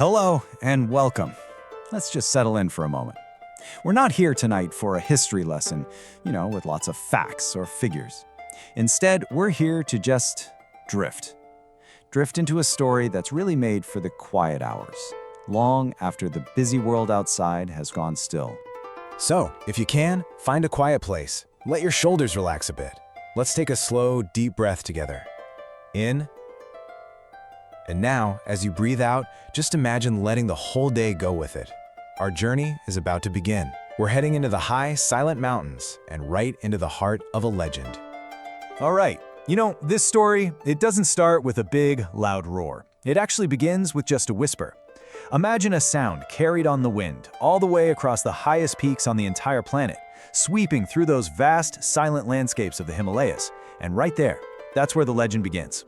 Hello and welcome. Let's just settle in for a moment. We're not here tonight for a history lesson, with lots of facts or figures. Instead, we're here to just drift. Drift into a story that's really made for the quiet hours, long after the busy world outside has gone still. So, if you can, find a quiet place. Let your shoulders relax a bit. Let's take a slow, deep breath together. In. And now, as you breathe out, just imagine letting the whole day go with it. Our journey is about to begin. We're heading into the high, silent mountains and right into the heart of a legend. All right, this story, it doesn't start with a big, loud roar. It actually begins with just a whisper. Imagine a sound carried on the wind all the way across the highest peaks on the entire planet, sweeping through those vast, silent landscapes of the Himalayas. And right there, that's where the legend begins.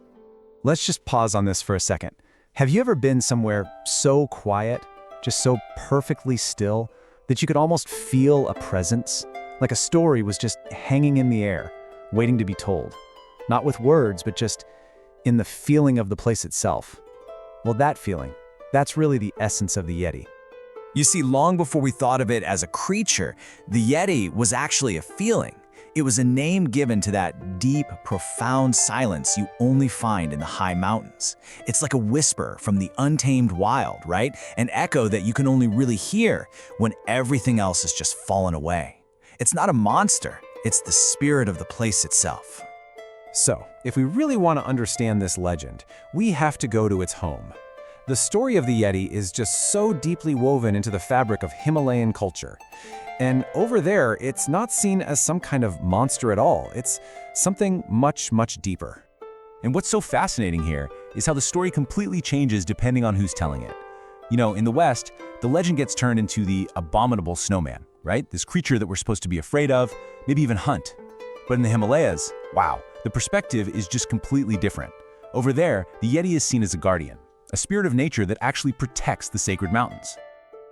Let's just pause on this for a second. Have you ever been somewhere so quiet, just so perfectly still, that you could almost feel a presence? Like a story was just hanging in the air, waiting to be told. Not with words, but just in the feeling of the place itself. Well, that feeling, that's really the essence of the Yeti. You see, long before we thought of it as a creature, the Yeti was actually a feeling. It was a name given to that deep, profound silence you only find in the high mountains. It's like a whisper from the untamed wild, right? An echo that you can only really hear when everything else has just fallen away. It's not a monster, it's the spirit of the place itself. So, if we really want to understand this legend, we have to go to its home. The story of the Yeti is just so deeply woven into the fabric of Himalayan culture. And over there, it's not seen as some kind of monster at all. It's something much, much deeper. And what's so fascinating here is how the story completely changes depending on who's telling it. In the West, the legend gets turned into the Abominable Snowman, right? This creature that we're supposed to be afraid of, maybe even hunt. But in the Himalayas, wow, the perspective is just completely different. Over there, the Yeti is seen as a guardian, a spirit of nature that actually protects the sacred mountains.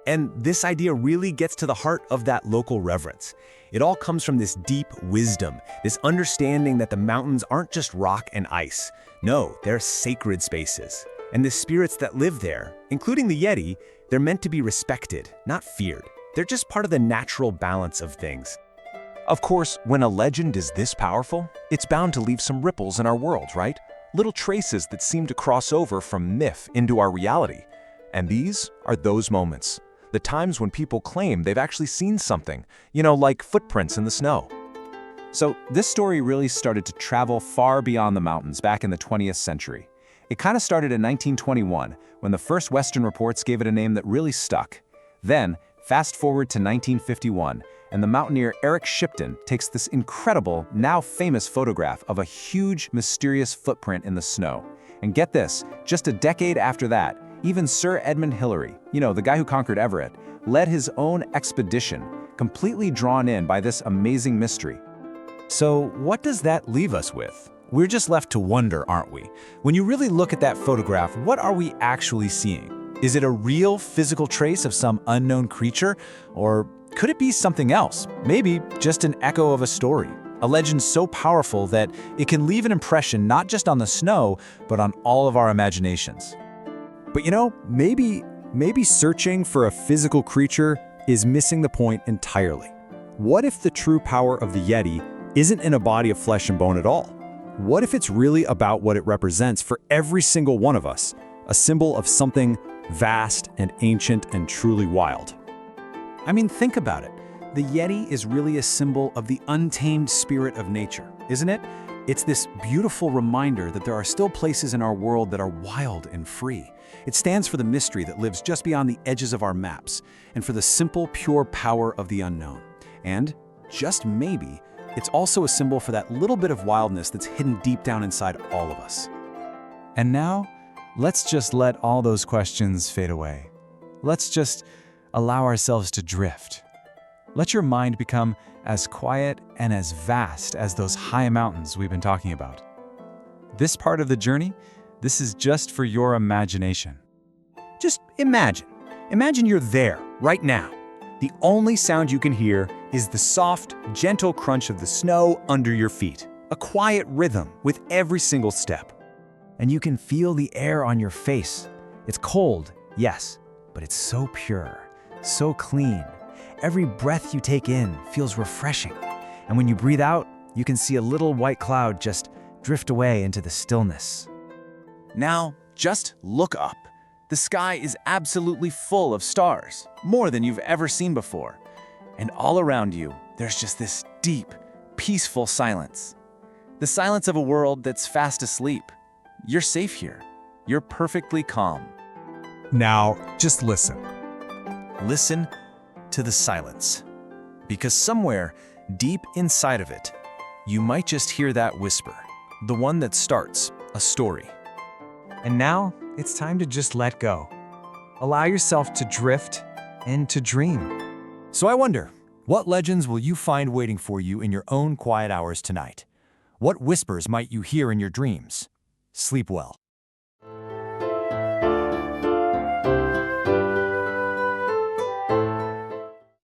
And this idea really gets to the heart of that local reverence. It all comes from this deep wisdom, this understanding that the mountains aren't just rock and ice. No, they're sacred spaces. And the spirits that live there, including the Yeti, they're meant to be respected, not feared. They're just part of the natural balance of things. Of course, when a legend is this powerful, it's bound to leave some ripples in our world, right? Little traces that seem to cross over from myth into our reality. And these are those moments. The times when people claim they've actually seen something, like footprints in the snow. So this story really started to travel far beyond the mountains back in the 20th century. It kind of started in 1921, when the first Western reports gave it a name that really stuck. Then, fast forward to 1951, and the mountaineer Eric Shipton takes this incredible, now famous photograph of a huge, mysterious footprint in the snow. And get this, just a decade after that, even Sir Edmund Hillary, the guy who conquered Everett, led his own expedition, completely drawn in by this amazing mystery. So what does that leave us with? We're just left to wonder, aren't we? When you really look at that photograph, what are we actually seeing? Is it a real physical trace of some unknown creature? Or could it be something else? Maybe just an echo of a story. A legend so powerful that it can leave an impression not just on the snow, but on all of our imaginations. But maybe searching for a physical creature is missing the point entirely. What if the true power of the Yeti isn't in a body of flesh and bone at all? What if it's really about what it represents for every single one of us, a symbol of something vast and ancient and truly wild? I mean, think about it. The Yeti is really a symbol of the untamed spirit of nature, isn't it? It's this beautiful reminder that there are still places in our world that are wild and free. It stands for the mystery that lives just beyond the edges of our maps, and for the simple, pure power of the unknown. And, just maybe, it's also a symbol for that little bit of wildness that's hidden deep down inside all of us. And now, let's just let all those questions fade away. Let's just allow ourselves to drift. Let your mind become as quiet and as vast as those high mountains we've been talking about. This part of the journey, this is just for your imagination. Just imagine. Imagine you're there, right now. The only sound you can hear is the soft, gentle crunch of the snow under your feet. A quiet rhythm with every single step. And you can feel the air on your face. It's cold, Yes, but it's so pure, so clean. Every breath you take in feels refreshing. And when you breathe out, you can see a little white cloud just drift away into the stillness. Now, just look up. The sky is absolutely full of stars, more than you've ever seen before. And all around you, there's just this deep, peaceful silence. The silence of a world that's fast asleep. You're safe here. You're perfectly calm. Now, just listen. Listen to the silence. Because somewhere, deep inside of it, you might just hear that whisper, the one that starts a story. And now, it's time to just let go. Allow yourself to drift and to dream. So I wonder, what legends will you find waiting for you in your own quiet hours tonight? What whispers might you hear in your dreams? Sleep well.